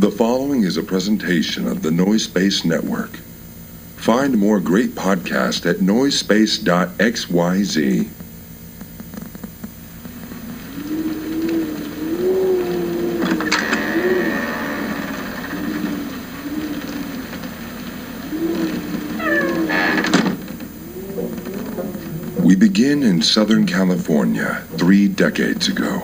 The following is a presentation of the Noise Space Network. Find more great podcasts at noisespace.xyz. We begin in Southern California 3 decades ago.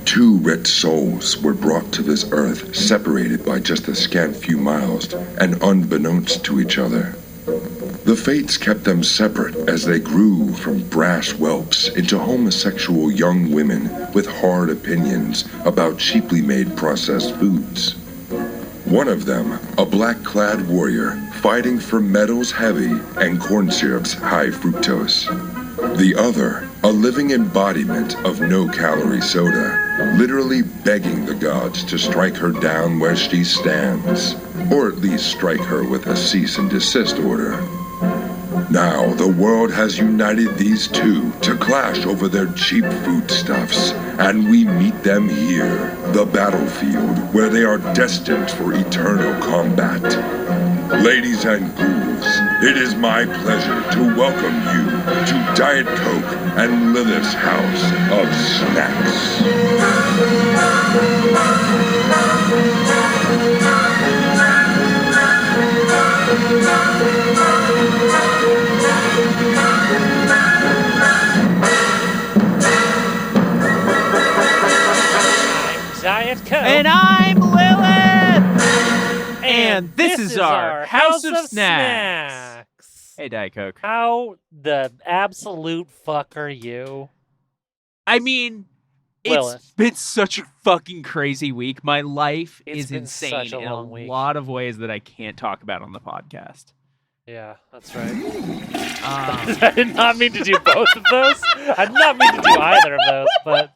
2 rich souls were brought to this earth, separated by just a scant few miles and unbeknownst to each other. The fates kept them separate as they grew from brash whelps into homosexual young women with hard opinions about cheaply made processed foods. One of them, a black-clad warrior, fighting for metals heavy and corn syrups high fructose. The other, a living embodiment of no-calorie soda, literally begging the gods to strike her down where she stands, or at least strike her with a cease and desist order. Now, the world has united these two to clash over their cheap foodstuffs, and we meet them here, the battlefield, where they are destined for eternal combat. Ladies and ghouls, it is my pleasure to welcome you to Diet Coke and Lilith's House of Snacks. Diet Coke. And I'm Lilith! And this is our House of Snacks. Hey, Diet Coke. How the absolute fuck are you? I mean, Lilith. It's been such a fucking crazy week. My life is been insane such a in a long week. lot of ways that I can't talk about on the podcast. Yeah, that's right. I did not mean to do both of those. I did not mean to do either of those, but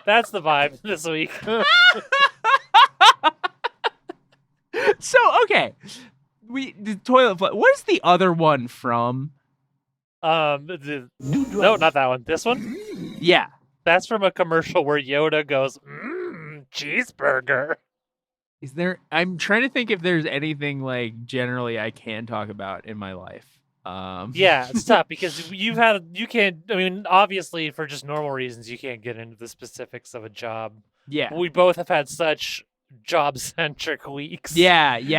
that's the vibe this week. So, okay. The toilet flush. What is the other one from? No, not that one. This one? Yeah. That's from a commercial where Yoda goes, cheeseburger. Is there? I'm trying to think if there's anything like generally I can talk about in my life. Yeah, it's tough because you can't. I mean, obviously, for just normal reasons, you can't get into the specifics of a job. Yeah, We both have had such job-centric weeks. Yeah. I mean,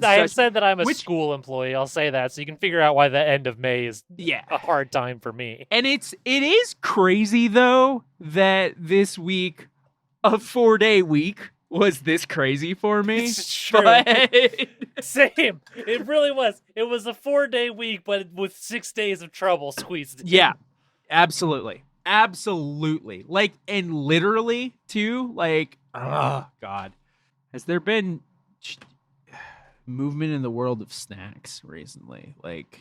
I have said that I'm a school employee. I'll say that, so you can figure out why the end of May is a hard time for me. And it is crazy though that this week, a 4-day week, was this crazy for me. It's true. But... Same. It really was. It was a 4-day week, but with 6 days of trouble squeezed in. Yeah, absolutely. Like, and literally too, like, oh God. Has there been movement in the world of snacks recently? Like,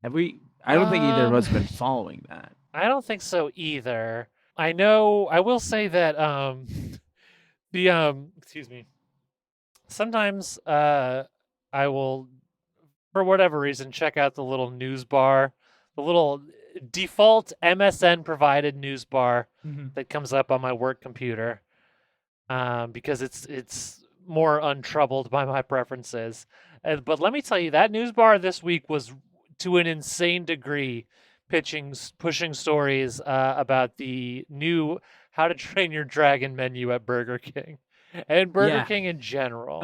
have we? I don't think either of us have been following that. I don't think so either. I will say that excuse me. Sometimes I will, for whatever reason, check out the little news bar, the little default MSN provided news bar that comes up on my work computer. Because it's more untroubled by my preferences. But let me tell you, that news bar this week was to an insane degree pushing stories about the new How to Train Your Dragon menu at Burger King and Burger King in general.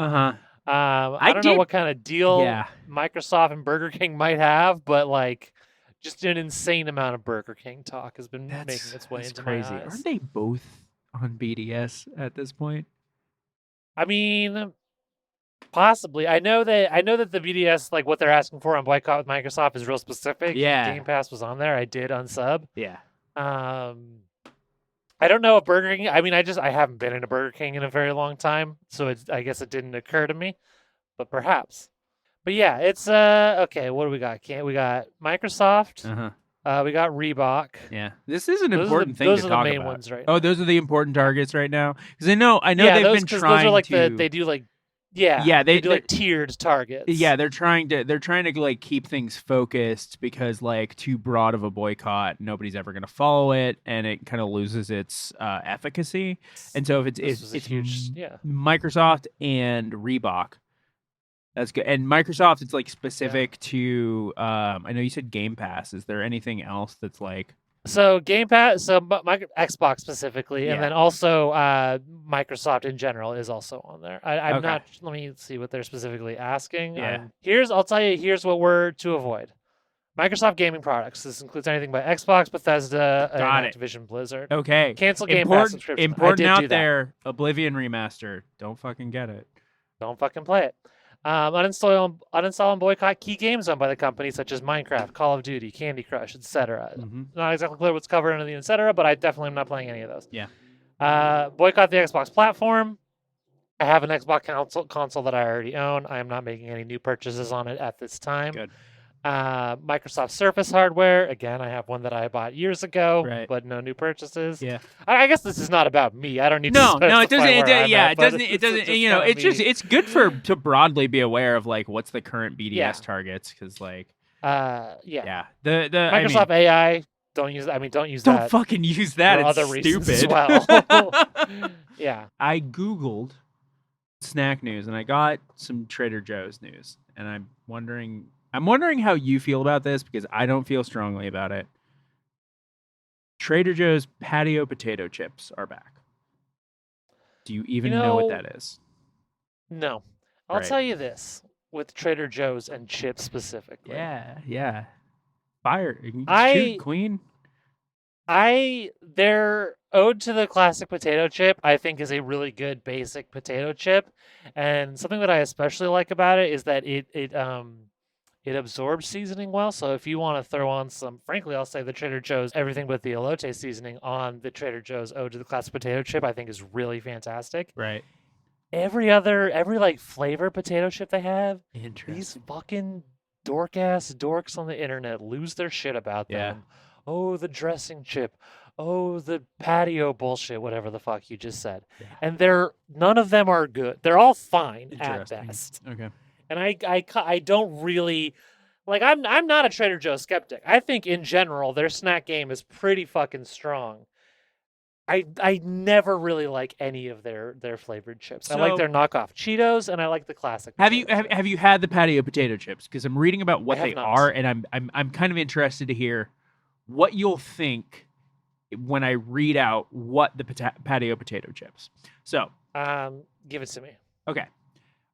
I don't know what kind of deal Microsoft and Burger King might have, but like just an insane amount of Burger King talk has been making its way into crazy. my eyes. Aren't they both on BDS at this point? I mean, possibly. I know that the BDS, like what they're asking for on Boycott with Microsoft, is real specific. Yeah, Game Pass was on there. I did unsub. Yeah. I don't know if Burger King. I mean, I haven't been in a Burger King in a very long time, so I guess it didn't occur to me, but perhaps. But yeah, it's okay. What do we got? We got Microsoft. We got Reebok. Yeah, this is an important thing to talk about. Those are the main ones right now. Oh, those are the important targets right now? Because I know they've been trying those are like to... they do like Yeah, they do like tiered targets. Yeah, they're trying to like keep things focused because like too broad of a boycott, nobody's ever going to follow it, and it kind of loses its efficacy. And so if it's huge, Microsoft and Reebok, that's good. And Microsoft, it's like specific to. I know you said Game Pass. Is there anything else that's like? So Game Pass, Xbox specifically, and then also Microsoft in general is also on there. I'm not. Let me see what they're specifically asking. Yeah. I'll tell you. Here's what we're to avoid: Microsoft gaming products. This includes anything by Xbox, Bethesda, and Activision Blizzard. Okay. Cancel Game Pass subscription. Important out there. Oblivion remaster. Don't fucking get it. Don't fucking play it. Uninstall and boycott key games owned by the company, such as Minecraft, Call of Duty, Candy Crush, etc. Not exactly clear what's covered under the etc., but I definitely am not playing any of those. Yeah. Boycott the Xbox platform. I have an Xbox console that I already own. I am not making any new purchases on it at this time. Good. Microsoft Surface hardware. Again, I have one that I bought years ago, but no new purchases. Yeah. I guess this is not about me. I don't need to. No, it doesn't. It doesn't. It doesn't. You know, it's good to broadly be aware of like what's the current BDS targets because like. The Microsoft AI. Don't use. Don't use that. Don't fucking use that. For it's other stupid. reasons as well. Yeah. I googled snack news and I got some Trader Joe's news, and I'm wondering how you feel about this because I don't feel strongly about it. Trader Joe's patio potato chips are back. Do you even know what that is? No. I'll tell you this with Trader Joe's and chips specifically. Yeah. Fire. Shoot, Queen. Their ode to the classic potato chip, I think, is a really good basic potato chip. And something that I especially like about it is that it absorbs seasoning well, so if you want to throw on some, frankly, I'll say the Trader Joe's everything but the elote seasoning on the Trader Joe's ode to the classic potato chip, I think is really fantastic. Right. Every like flavor potato chip they have, these fucking dorks on the internet lose their shit about them. Oh, the dressing chip. Oh, the patio bullshit, whatever the fuck you just said. Yeah. And none of them are good. They're all fine at best. Okay. And I don't really like. I'm not a Trader Joe's skeptic. I think in general their snack game is pretty fucking strong. I never really like any of their flavored chips. I like their knockoff Cheetos and I like the classic. Have you had the patio potato chips? Because I'm reading about what they are, and I'm kind of interested to hear what you'll think when I read out what the patio potato chips. So give it to me. Okay.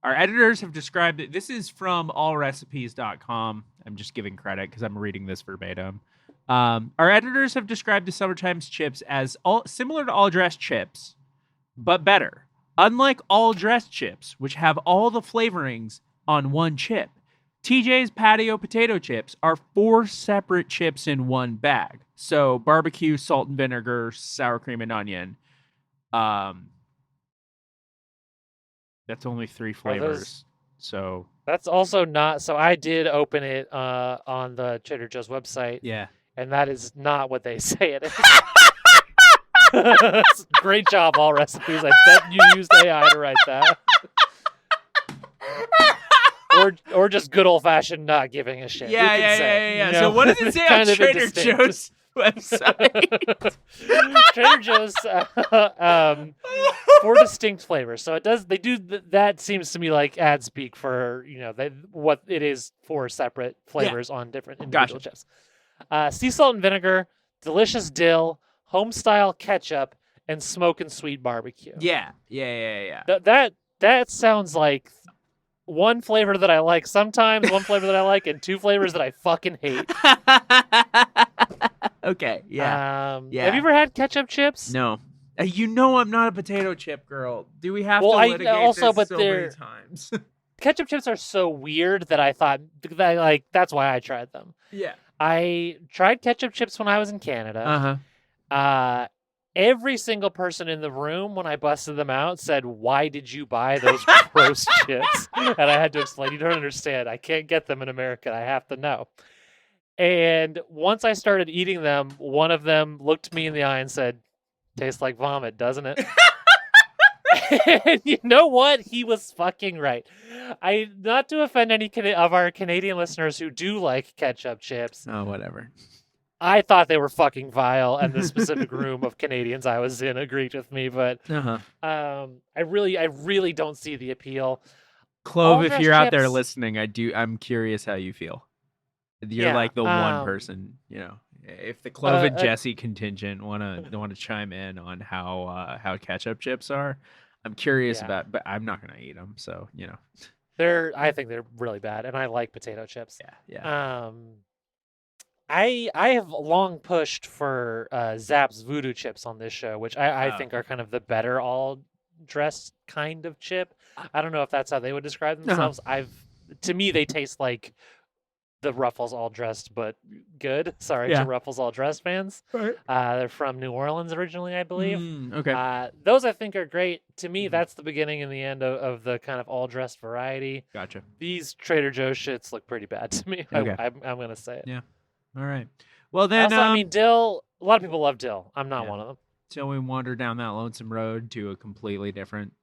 Our editors have described it. This is from allrecipes.com. I'm just giving credit because I'm reading this verbatim. Our editors have described the Summertime's chips as similar to all dressed chips, but better. Unlike all dressed chips, which have all the flavorings on one chip, TJ's patio potato chips are 4 separate chips in one bag. So barbecue, salt and vinegar, sour cream and onion. That's only 3 flavors. So that's also not. So I did open it on the Trader Joe's website. Yeah. And that is not what they say it is. Great job, All Recipes. I bet you used AI to write that. or just good old fashioned not giving a shit. Yeah. So what does it say on Trader Joe's website? Trader Joe's 4 distinct flavors. So they do that seems to me like ad speak for what it is 4 separate flavors on different individual chips. Sea salt and vinegar, delicious dill, home style ketchup, and smoke and sweet barbecue. Yeah. That sounds like one flavor that I like sometimes, one flavor that I like, and 2 flavors that I fucking hate. Okay, yeah. Have you ever had ketchup chips? No. I'm not a potato chip girl. Do we have to litigate this many times? Ketchup chips are so weird that I thought that's why I tried them. Yeah. I tried ketchup chips when I was in Canada. Every single person in the room, when I busted them out, said, "Why did you buy those gross chips?" And I had to explain, "You don't understand. I can't get them in America. I have to know." And once I started eating them, one of them looked me in the eye and said, "Tastes like vomit, doesn't it?" And you know what? He was fucking right. Not to offend any of our Canadian listeners who do like ketchup chips. Oh, whatever. I thought they were fucking vile, and the specific room of Canadians I was in agreed with me. But I really don't see the appeal. Clove, if you're out there chips- listening, I'm curious how you feel. You're like the one person, you know. If the Clove and Jesse contingent wanna chime in on how ketchup chips are, I'm curious about. But I'm not gonna eat them, so you know. I think they're really bad, and I like potato chips. Yeah. I have long pushed for Zapp's Voodoo chips on this show, which I think are kind of the better all dressed kind of chip. I don't know if that's how they would describe themselves. To me they taste like the Ruffles all dressed but good. Sorry to Ruffles all dressed fans. Right. They're from New Orleans originally, I believe. Okay. Those I think are great. To me, that's the beginning and the end of the kind of all dressed variety. Gotcha. These Trader Joe's shits look pretty bad to me. Okay. I'm gonna say it. Yeah. All right. Well then, also, I mean, dill. A lot of people love dill. I'm not one of them. So we wander down that lonesome road to a completely different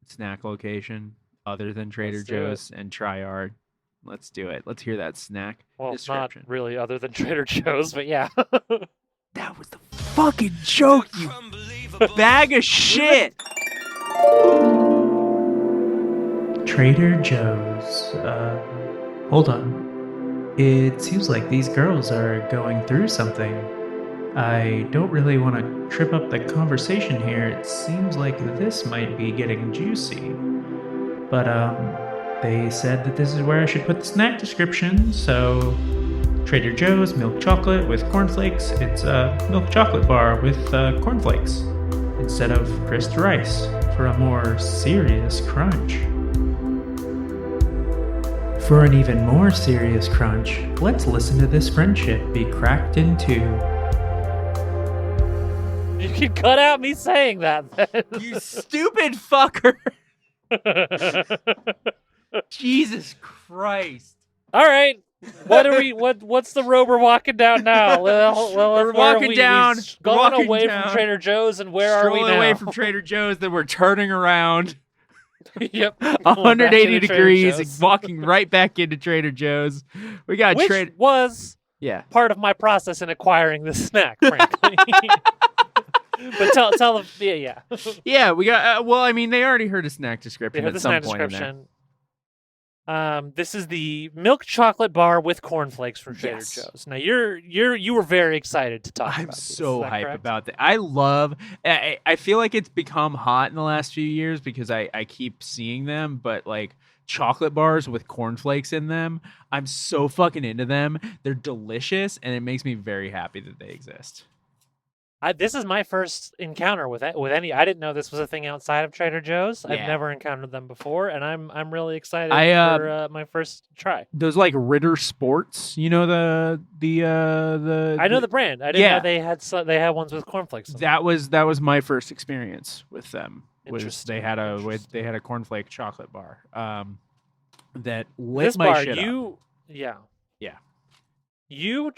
snack location other than Trader Joe's and try our. Let's do it. Let's hear that snack description. Not really other than Trader Joe's, but yeah. That was the fucking joke, you bag of shit. Trader Joe's. Hold on. It seems like these girls are going through something. I don't really want to trip up the conversation here. It seems like this might be getting juicy. But, they said that this is where I should put the snack description, so Trader Joe's milk chocolate with cornflakes. It's a milk chocolate bar with cornflakes instead of grist rice for a more serious crunch. For an even more serious crunch, let's listen to this friendship be cracked in two. You can cut out me saying that then. You stupid fucker. Jesus Christ! All right, what's the road we're walking down now? We're walking down, going away from Trader Joe's, and where are we now? Strolling away from Trader Joe's, then we're turning around. Yep, 180 degrees, and walking right back into Trader Joe's. We got which was part of my process in acquiring this snack, frankly. But tell them, yeah. We got. Well, I mean, they already heard a snack description at some point in there. This is the milk chocolate bar with cornflakes from Trader Joe's. Now you were very excited to talk about I'm these. so hyped about that. I feel like it's become hot in the last few years because I keep seeing them, but like chocolate bars with cornflakes in them, I'm so fucking into them. They're delicious and it makes me very happy that they exist. This is my first encounter with any. I didn't know this was a thing outside of Trader Joe's. Yeah. I've never encountered them before, and I'm really excited for my first try. Those like Ritter Sports, you know the. I know the brand. I didn't know they had ones with cornflakes. That was my first experience with them. They had a cornflake chocolate bar. That lit this my bar, shit up. Yeah. You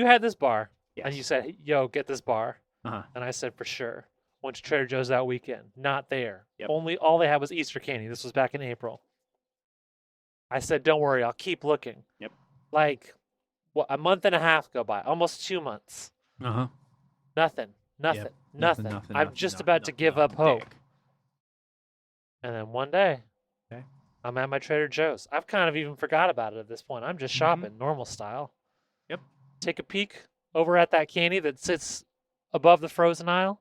had this bar, and you said, "Yo, get this bar." And I said, for sure. Went to Trader Joe's that weekend. Not there. Yep. All they had was Easter candy. This was back in April. I said, don't worry, I'll keep looking. Yep. Like, a month and a half go by. Almost 2 months. Nothing. Yep. Nothing. I'm just about to give up hope. And then one day, I'm at my Trader Joe's. I've kind of even forgot about it at this point. I'm just shopping, normal style. Yep. Take a peek over at that candy that sits above the frozen aisle.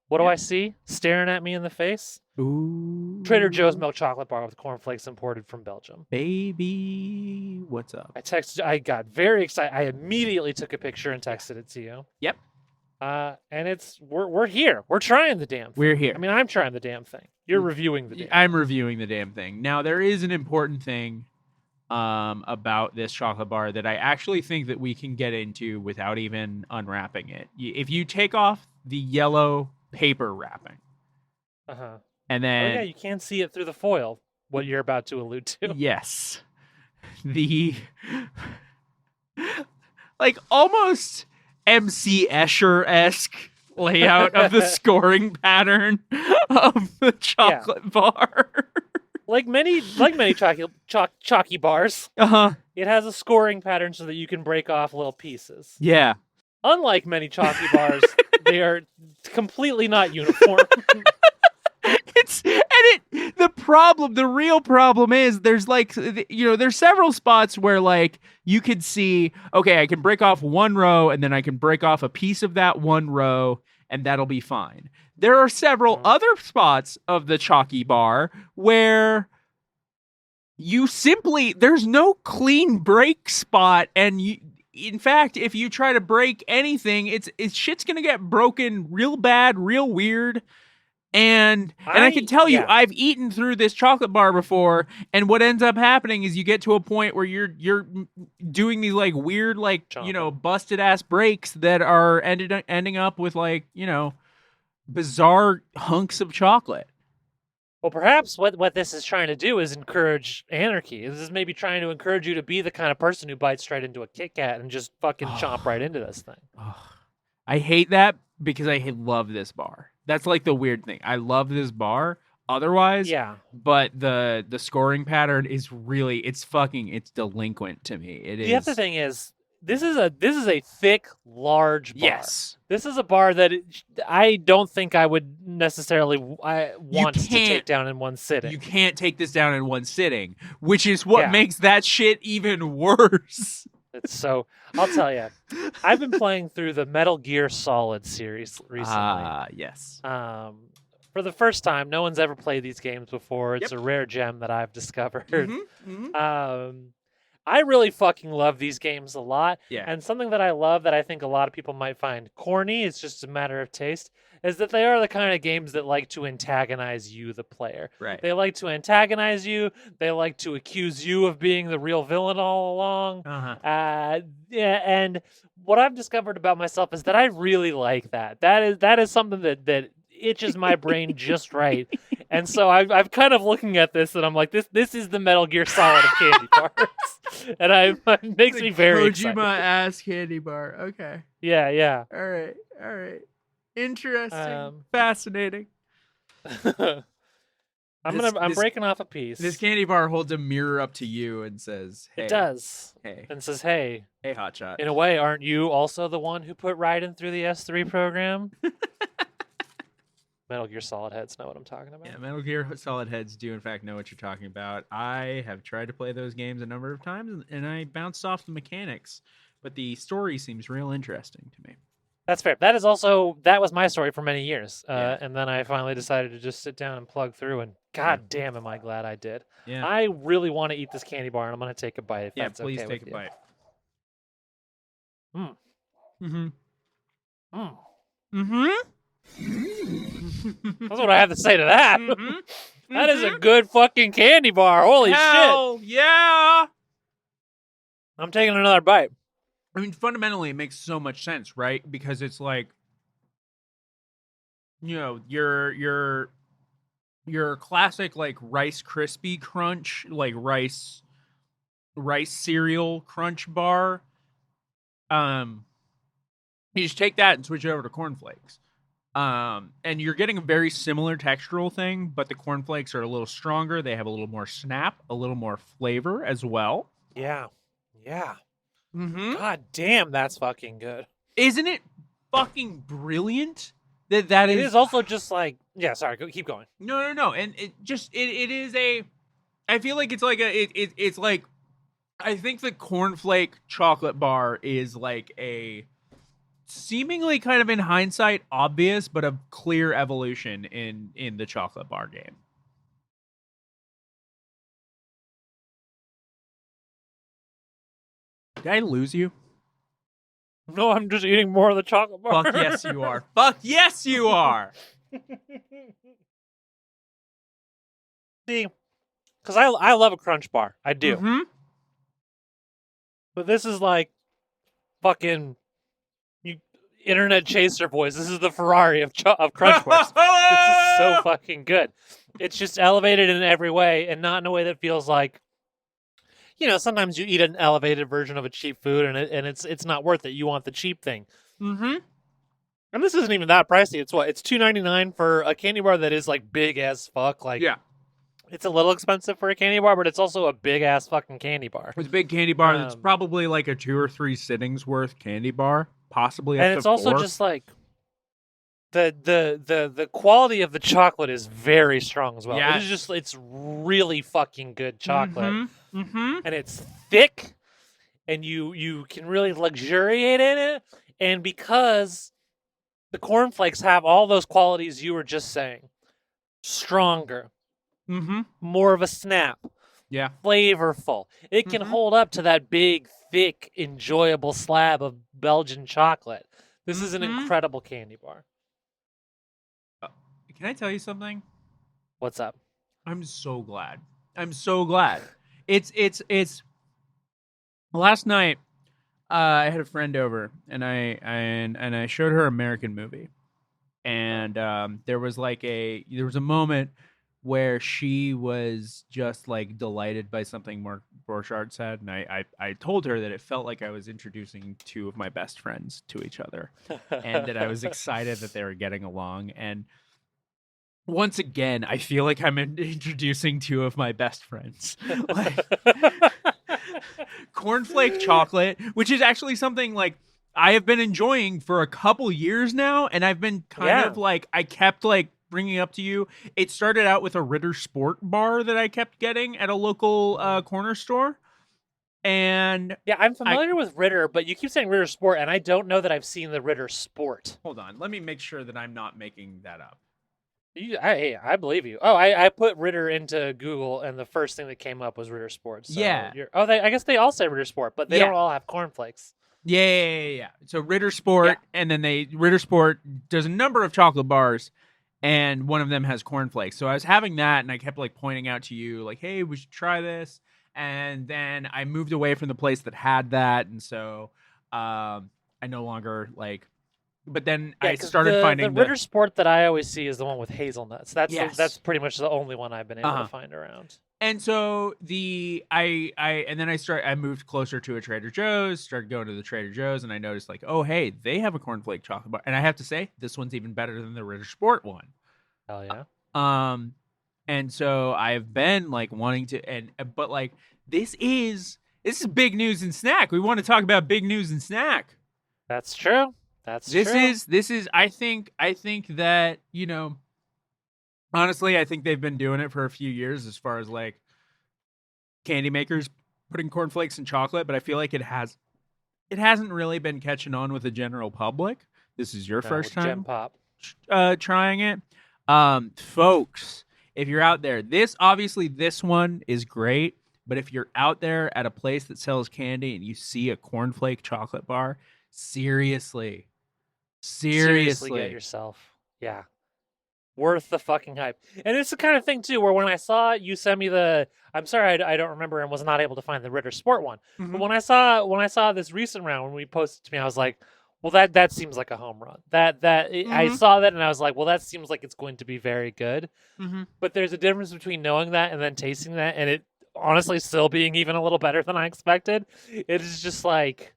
What do I see staring at me in the face? Ooh. Trader Joe's milk chocolate bar with cornflakes imported from Belgium. Baby, what's up? I got very excited. I immediately took a picture and texted it to you. Yep. And we're here. We're trying the damn thing. We're here. I mean, I'm trying the damn thing. You're reviewing the damn thing. I'm reviewing the damn thing. Now, there is an important thing about this chocolate bar that I actually think that we can get into without even unwrapping it. If you take off the yellow paper wrapping, and then you can see it through the foil. What you're about to allude to? Yes, the like almost MC Escher-esque layout of the scoring pattern of the chocolate bar. Like many chalky bars, Uh-huh. it has a scoring pattern so that you can break off little pieces. Yeah. Unlike many chalky bars, they are completely not uniform. The real problem is there's like, there's several spots where like you could see, okay, I can break off one row and then I can break off a piece of that one row and that'll be fine. There are several other spots of the chalky bar where there's no clean break spot, and in fact, if you try to break anything, it's shit's gonna get broken real bad, real weird. And I can tell you, I've eaten through this chocolate bar before, and what ends up happening is you get to a point where you're doing these like weird, like busted ass breaks that are ending up with like bizarre hunks of chocolate. Well, perhaps what this is trying to do is encourage anarchy. This is maybe trying to encourage you to be the kind of person who bites straight into a Kit Kat and just fucking chomp right into this thing. I hate that because I love this bar. That's like the weird thing. I love this bar otherwise. Yeah. But the scoring pattern is really, it's delinquent to me. It is. The other thing is, this is a thick, large bar. Yes. This is a bar that I don't think I would necessarily want to take down in one sitting. You can't take this down in one sitting, which is what makes that shit even worse. So, I'll tell you, I've been playing through the Metal Gear Solid series recently. Yes. For the first time, no one's ever played these games before. It's a rare gem that I've discovered. I really fucking love these games a lot. Yeah. And something that I love that I think a lot of people might find corny, it's just a matter of taste, is that they are the kind of games that like to antagonize you, the player. Right. They like to antagonize you. They like to accuse you of being the real villain all along. And what I've discovered about myself is that I really like that. That is something that itches my brain just right. And so I've kind of looking at this and I'm like, this is the Metal Gear Solid of candy bars. And it makes me very excited. Kojima ass candy bar. Okay. Yeah. All right. Interesting. Fascinating. I'm breaking off a piece. This candy bar holds a mirror up to you and says, "Hey." It does. Hey. And says, "Hey, hotshot." In a way, aren't you also the one who put Raiden through the S3 program?" Metal Gear Solid heads know what I'm talking about. Yeah, Metal Gear Solid heads do in fact know what you're talking about. I have tried to play those games a number of times, and I bounced off the mechanics, but the story seems real interesting to me. That's fair. That was my story for many years. And then I finally decided to just sit down and plug through, and god damn am I glad I did. Yeah. I really want to eat this candy bar, and I'm going to take a bite if that's please okay take with a you. bite. Mm. That's what I have to say to that. That is a good fucking candy bar. Holy Hell shit. Yeah. I'm taking another bite. I mean, fundamentally, it makes so much sense, right? Because it's like, your classic like Rice Krispie Crunch, like rice cereal crunch bar. You just take that and switch it over to cornflakes. And you're getting a very similar textural thing, but the cornflakes are a little stronger. They have a little more snap, a little more flavor as well. Yeah. Mm-hmm. God damn, that's fucking good. Isn't it fucking brilliant? That is. It is also just like, sorry, keep going. No. And it is a, I feel like it's like it's like, I think the cornflake chocolate bar is like a seemingly kind of in hindsight obvious, but a clear evolution in the chocolate bar game. Did I lose you? No, I'm just eating more of the chocolate bar. Fuck yes, you are. Fuck yes, you are. See, because I love a crunch bar. I do. Mm-hmm. But this is like fucking internet chaser boys. This is the Ferrari of crunch bars. This is so fucking good. It's just elevated in every way, and not in a way that feels like, sometimes you eat an elevated version of a cheap food, and it's not worth it. You want the cheap thing. Mm-hmm. And this isn't even that pricey. It's what? It's $2.99 for a candy bar that is like big as fuck. Like, Yeah. It's a little expensive for a candy bar, but it's also a big ass fucking candy bar. It's a big candy bar. That's probably like a 2 or 3 sittings worth candy bar, possibly. And it's also just like the quality of the chocolate is very strong as well. Yeah. It's really fucking good chocolate, Mm-hmm. and it's thick, and you can really luxuriate in it. And because the cornflakes have all those qualities you were just saying, stronger. More of a snap. Yeah. Flavorful. It can hold up to that big, thick, enjoyable slab of Belgian chocolate. This is an incredible candy bar. Can I tell you something? What's up? I'm so glad. It's last night I had a friend over and I showed her American movie. And there was a moment where she was just like delighted by something Mark Borchardt said, and I told her that it felt like I was introducing 2 of my best friends to each other, and that I was excited that they were getting along. And once again, I feel like I'm introducing 2 of my best friends. Like, cornflake chocolate, which is actually something like I have been enjoying for a couple years now, and I've been kind of like I kept like bringing up to you. It started out with a Ritter Sport bar that I kept getting at a local corner store. And yeah, I'm familiar with Ritter, but you keep saying Ritter Sport, and I don't know that I've seen the Ritter Sport. Hold on. Let me make sure that I'm not making that up. I believe you. Oh, I put Ritter into Google, and the first thing that came up was Ritter Sport. So yeah. I guess they all say Ritter Sport, but they don't all have cornflakes. Yeah. So Ritter Sport, and then Ritter Sport does a number of chocolate bars, and one of them has cornflakes. So I was having that, and I kept like pointing out to you, like, hey, we should try this. And then I moved away from the place that had that, and so I no longer like. But then I started finding the Ritter Sport that I always see is the one with hazelnuts. That's pretty much the only one I've been able to find around. And so I moved closer to a Trader Joe's, started going to the Trader Joe's, and I noticed like, oh hey, they have a cornflake chocolate bar, and I have to say this one's even better than the Ritter Sport one. Hell yeah. And so I've been like wanting to, but like this is big news and snack. We want to talk about big news and snack. That's true. This is I think that, you know, honestly, I think they've been doing it for a few years as far as like candy makers putting cornflakes in chocolate, but I feel like it hasn't really been catching on with the general public. This is your first time Gem Pop. trying it. Folks, if you're out there, this one is great, but if you're out there at a place that sells candy and you see a cornflake chocolate bar, seriously get yourself. Yeah. Worth the fucking hype. And it's the kind of thing too where when I saw you send me I'm sorry I don't remember and was not able to find the Ritter Sport one. Mm-hmm. But when I saw this recent round when we posted to me, I was like, well that seems like a home run. I saw that and I was like, well that seems like it's going to be very good. Mm-hmm. But there's a difference between knowing that and then tasting that and it honestly still being even a little better than I expected. It is just like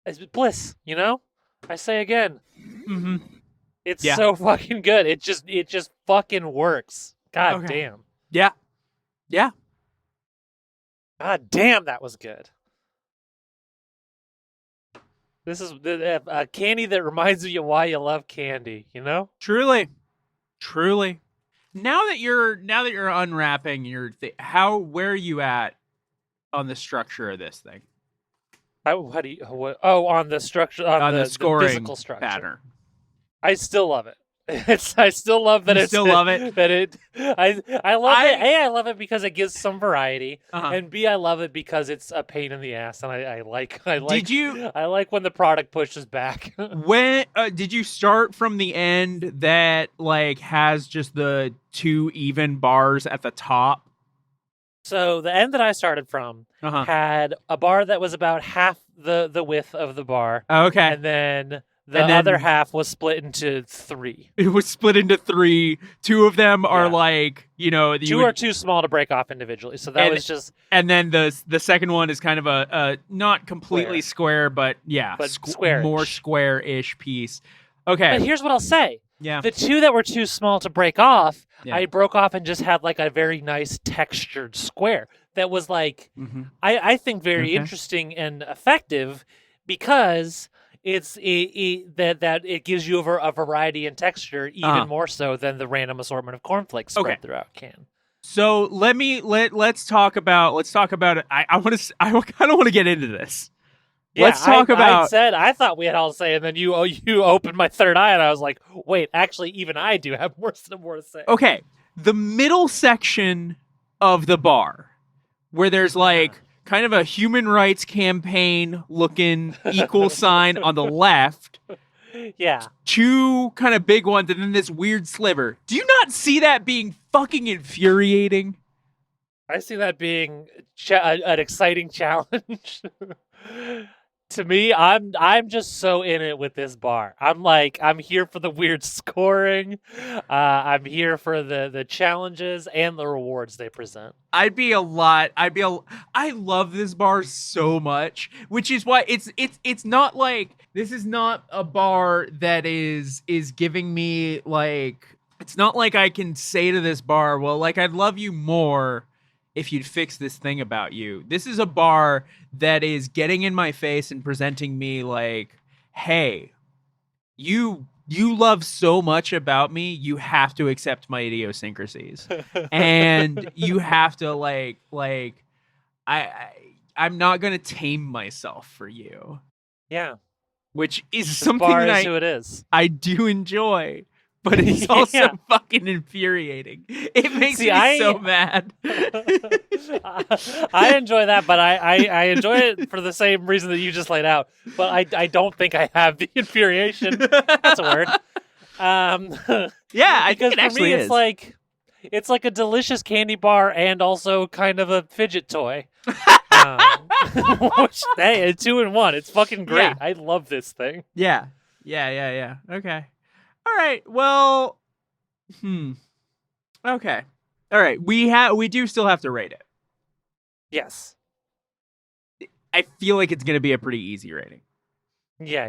it's bliss, you know? I say again. Mm-hmm. It's so fucking good. It just fucking works. God damn. Yeah. Yeah. God damn, that was good. This is a candy that reminds you why you love candy, you know? Truly. Now that you're unwrapping where are you at on the structure of this thing? On the structure, on the scoring physical structure pattern. I still love it. I still love that. Love it. That it. I love it. A, I love it because it gives some variety, and B, I love it because it's a pain in the ass, and I like. I like when the product pushes back. When did you start from the end that like has just the 2 even bars at the top? So the end that I started from had a bar that was about half the width of the bar. Okay. And then the other half was split into 3. It was split into 3. 2 of them are like, you know... 2 are too small to break off individually, so that was just... And then the second one is kind of a not completely square, but yeah, square-ish. More square-ish piece. Okay. But here's what I'll say. Yeah. The two that were too small to break off, Yeah. I broke off and just had like a very nice textured square that was like, Mm-hmm. I think very Okay. interesting and effective because that it gives you a variety in texture even more so than the random assortment of cornflakes spread throughout a can. So let's talk about it. I kind of want to get into this. Yeah, Let's talk about. I thought we had all to say, and then you opened my third eye, and I was like, wait, actually, even I do have more to say. Okay, the middle section of the bar, where there's like kind of a human rights campaign looking equal sign on the left. Yeah. Two kind of big ones, and then this weird sliver. Do you not see that being fucking infuriating? I see that being an exciting challenge. To me, I'm just so in it with this bar. I'm here for the weird scoring. I'm here for the challenges and the rewards they present. I love this bar so much, which is why it's not like this is not a bar that is giving me like, it's not like I can say to this bar, well, like, I'd love you more if you'd fix this thing about you. This is a bar that is getting in my face and presenting me like, hey, you love so much about me, you have to accept my idiosyncrasies. And you have to I'm not going to tame myself for you. Yeah. Which is This something bar that is who it is. I do enjoy. But it's also fucking infuriating. It makes me so mad. I enjoy that, but I enjoy it for the same reason that you just laid out. But I don't think I have the infuriation. That's a word. Yeah, I think it for actually me, is. It's like a delicious candy bar and also kind of a fidget toy. Which, hey, it's 2 in 1. It's fucking great. Yeah. I love this thing. Yeah. Okay. All right. Well, okay. All right. We do still have to rate it. Yes. I feel like it's going to be a pretty easy rating. Yeah.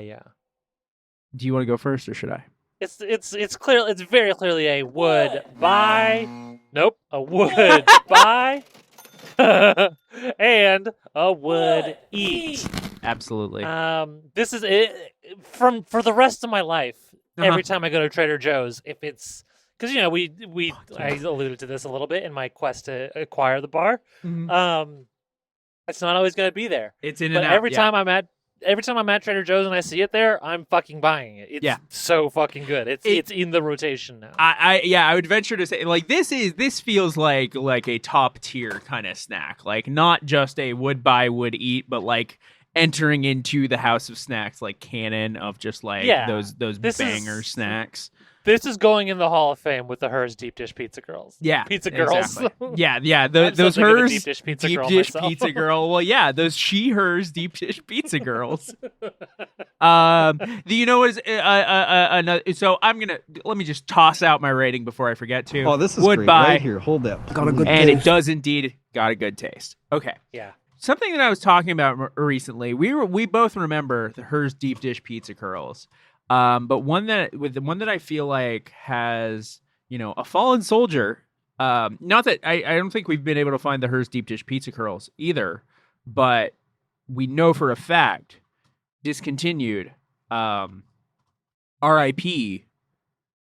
Do you want to go first or should I? It's very clearly a would buy. Nope, a would buy and a would eat. Absolutely. This is it for the rest of my life. Every time I go to Trader Joe's, if it's because I alluded to this a little bit in my quest to acquire the bar. Mm-hmm. It's not always going to be there. It's in but and out. Every time I'm at Trader Joe's and I see it there, I'm fucking buying it. It's so fucking good. It's in the rotation now. I would venture to say like this feels like a top tier kind of snack. Like not just a would buy, would eat, but like entering into the house of snacks like canon of just like those banger snacks. This is going in the Hall of Fame with the Hers Deep Dish Pizza Girls. Yeah, Pizza Girls. Exactly. Yeah. Those Hers Deep Dish Pizza Pizza Girl. Well, yeah, those Hers Deep Dish Pizza Girls. Do you know what is another? So let me just toss out my rating before I forget to. Oh, this is would great. buy, Right here, hold that. Got a good and taste. it does indeed got a good taste. Okay. Yeah. Something that I was talking about recently, we both remember the Hers Deep Dish Pizza Curls, but one that I feel like has a fallen soldier. Not that I don't think we've been able to find the Hers Deep Dish Pizza Curls either, but we know for a fact discontinued. R.I.P.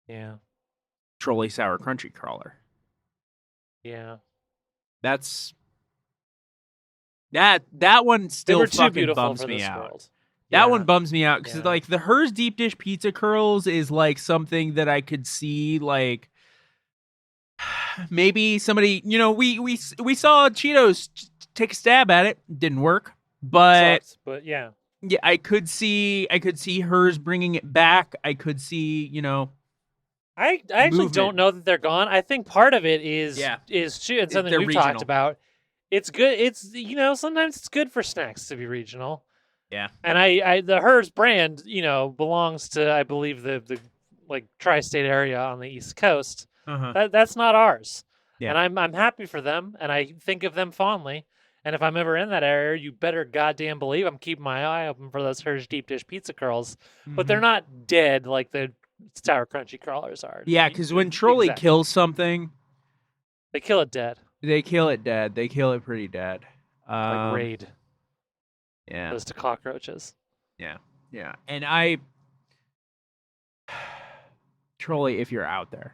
Yeah. Trolley Sour Crunchy Crawler. Yeah. That one still fucking beautiful bums for me this out. world. That one bums me out because like the Hers Deep Dish Pizza Curls is like something that I could see like maybe somebody we saw Cheetos take a stab at it, didn't work, but yeah, I could see Hers bringing it back. I could see I actually don't know that they're gone. I think part of it is it's something we've talked about. It's good. It's sometimes it's good for snacks to be regional. Yeah. And I the Hers brand, belongs to I believe the like tri-state area on the East Coast. Uh-huh. That's not ours. Yeah. And I'm happy for them and I think of them fondly. And if I'm ever in that area, you better goddamn believe I'm keeping my eye open for those Hershey deep dish pizza curls. But they're not dead like the sour crunchy crawlers are. Yeah, because when Trolley kills something, they kill it dead. They kill it dead. They kill it pretty dead. Like Raid. Yeah. Those to cockroaches. Yeah. Yeah. And Trolley, if you're out there.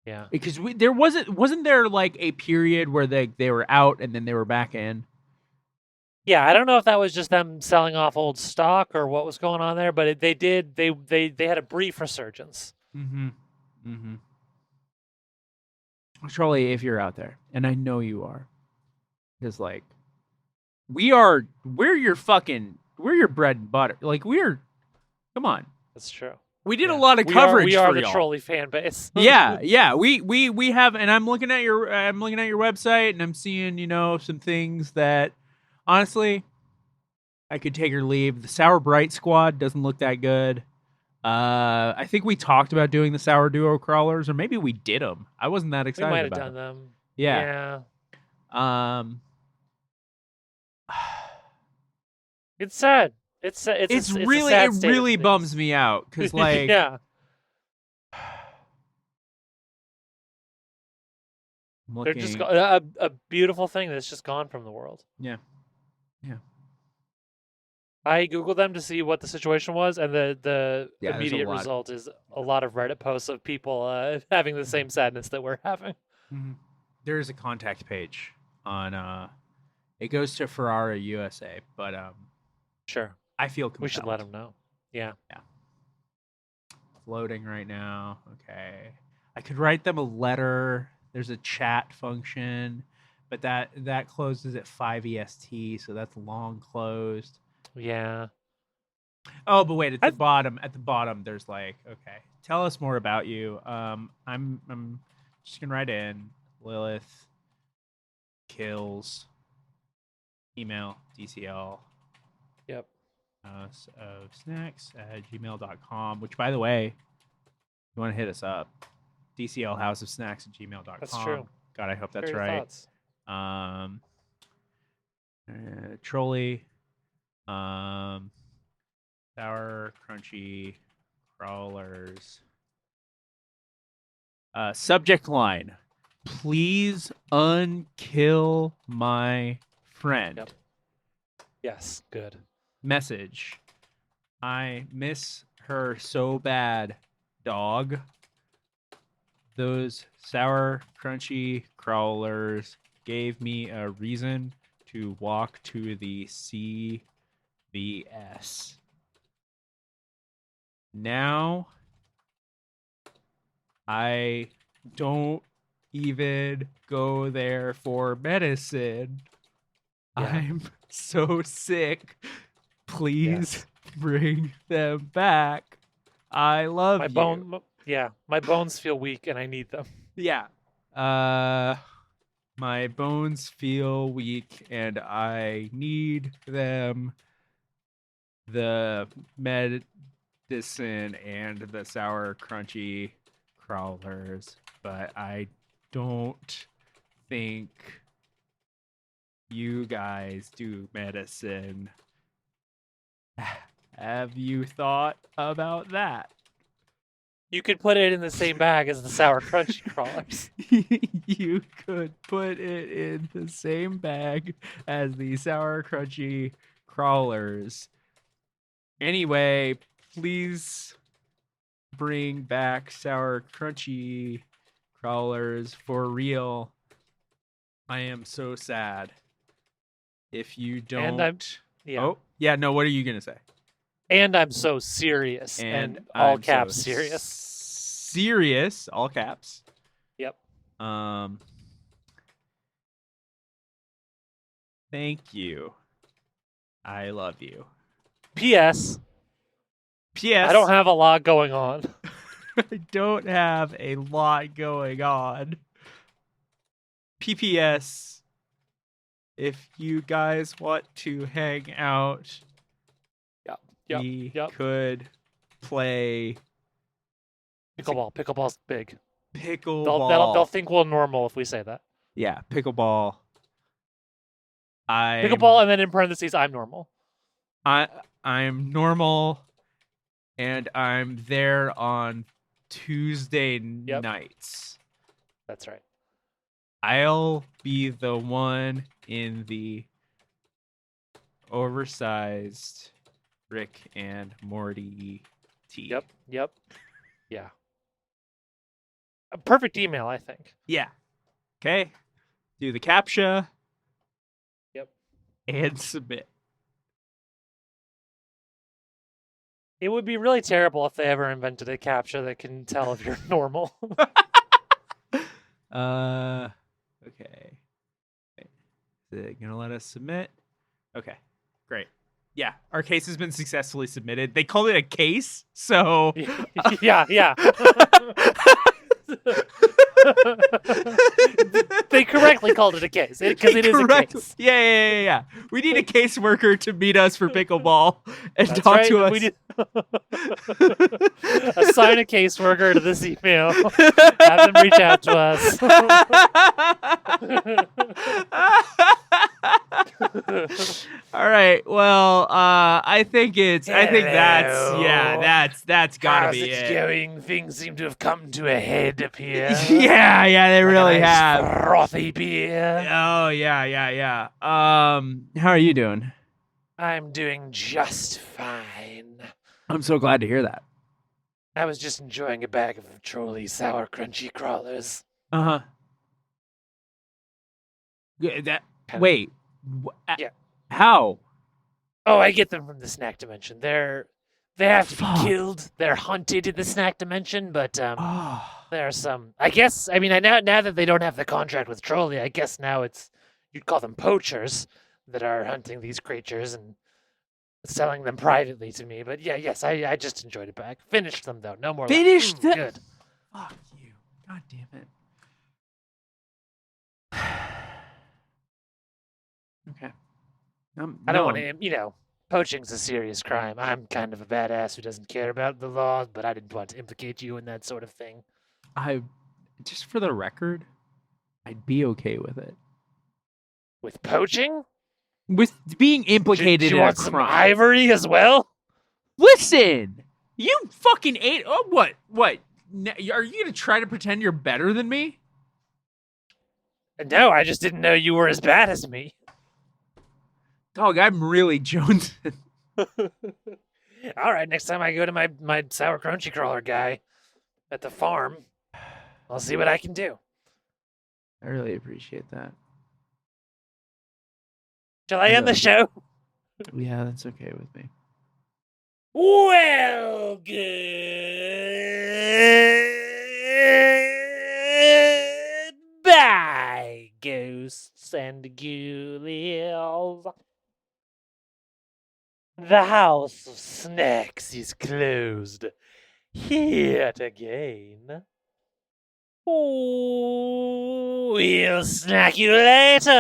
Yeah. Because there wasn't there like a period where they were out and then they were back in? Yeah, I don't know if that was just them selling off old stock or what was going on there, but they had a brief resurgence. Mm-hmm. Mm-hmm. Trolley, if you're out there, and I know you are, because like we're your bread and butter. Like come on. That's true. We did a lot of coverage. We are the y'all. Trolley fan base. yeah. We have, and I'm looking at your website, and I'm seeing some things that honestly I could take or leave. The Sour Bright Squad doesn't look that good. I think we talked about doing the Sour Duo crawlers, or maybe we did them. I wasn't that excited. We might have about done them. Yeah. It's sad. It really bums me out because like yeah. They're just a beautiful thing that's just gone from the world. Yeah. I googled them to see what the situation was, and the immediate result is a lot of Reddit posts of people having the same sadness that we're having. Mm-hmm. There is a contact page on it goes to Ferrara USA, but sure, I feel compelled. We should let them know. Yeah. It's loading right now. Okay, I could write them a letter. There's a chat function, but that closes at 5 EST, so that's long closed. Yeah. Oh, but wait, at the bottom, there's like, okay, tell us more about you. I'm just gonna write in Lilith kills email DCL. Yep. Snacks@gmail.com, which by the way, you want to hit us up. DCLhouseofsnacks@gmail.com. That's true. God, I hope that's Share your right. thoughts. Trolley. Sour crunchy crawlers. Subject line: please unkill my friend. Yep. Yes, good. Message: I miss her so bad, dog. Those sour crunchy crawlers gave me a reason to walk to the CVS. Now I don't even go there for medicine. Yeah. I'm so sick. Please bring them back. I love you. My bones feel weak and I need them. Yeah. My bones feel weak and I need them. The medicine and the sour crunchy crawlers, but I don't think you guys do medicine. Have you thought about that? You could put it in the same bag as the sour crunchy crawlers. You could put it in the same bag as the sour crunchy crawlers. Anyway, please bring back sour crunchy crawlers for real. I am so sad. If you don't... Oh, yeah, no, what are you going to say? And I'm so serious. And all caps so serious. Serious, all caps. Yep. Thank you. I love you. P.S. P.S. I don't have a lot going on. I don't have a lot going on. P.P.S. If you guys want to hang out, we could play pickleball. Pickleball's big. Pickleball. They'll think we're normal if we say that. Yeah, pickleball. Pickleball, and then in parentheses, I'm normal. I'm normal, and I'm there on Tuesday nights. That's right. I'll be the one in the oversized Rick and Morty tee. Yep. Yeah. A perfect email, I think. Yeah. Okay. Do the CAPTCHA. Yep. And submit. It would be really terrible if they ever invented a CAPTCHA that can tell if you're normal. Okay. Is it gonna let us submit? Okay, great. Yeah, our case has been successfully submitted. They called it a case, so yeah. They correctly called it a case because it is a case. Yeah. We need a caseworker to meet us for pickleball and That's talk right. to us. We need... Assign a caseworker to this email. Have them reach out to us. All right. Well, I think that's gotta How's be it it. going? Things seem to have come to a head up here. Yeah, they really nice have. Frothy beer. Oh, yeah. How are you doing? I'm doing just fine. I'm so glad to hear that. I was just enjoying a bag of Trolley sour crunchy crawlers. Uh-huh. Wait. Yeah. How? Oh, I get them from the snack dimension. They have to be killed. They're hunted in the snack dimension, but there are some. I guess. I mean, now that they don't have the contract with Trolley, I guess now you'd call them poachers that are hunting these creatures and selling them privately to me. But yes, I just enjoyed it back. Finished them though. No more. Finished them. Good. Fuck you. God damn it. Okay. I don't want to, poaching's a serious crime. I'm kind of a badass who doesn't care about the law, but I didn't want to implicate you in that sort of thing. Just for the record, I'd be okay with it. With poaching? With being implicated you in want a some crime. ivory as well? Listen, you fucking ate. Oh, what? Are you gonna try to pretend you're better than me? No, I just didn't know you were as bad as me. Dog, I'm really jonesing. All right, next time I go to my sour crunchy crawler guy at the farm, I'll see what I can do. I really appreciate that. Shall I end the show? Yeah, that's okay with me. Well, goodbye, ghosts and ghoulies. The house of snacks is closed yet again. We'll snack you later. All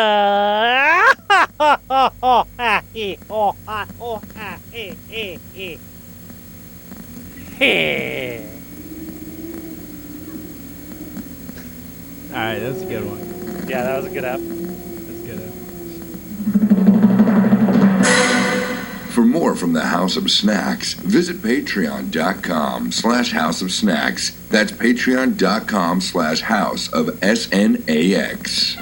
right, that's a good one. Yeah, that was a good app. That's a good app. For more from the House of Snacks, visit patreon.com/House of Snacks. That's patreon.com/House of SNAX.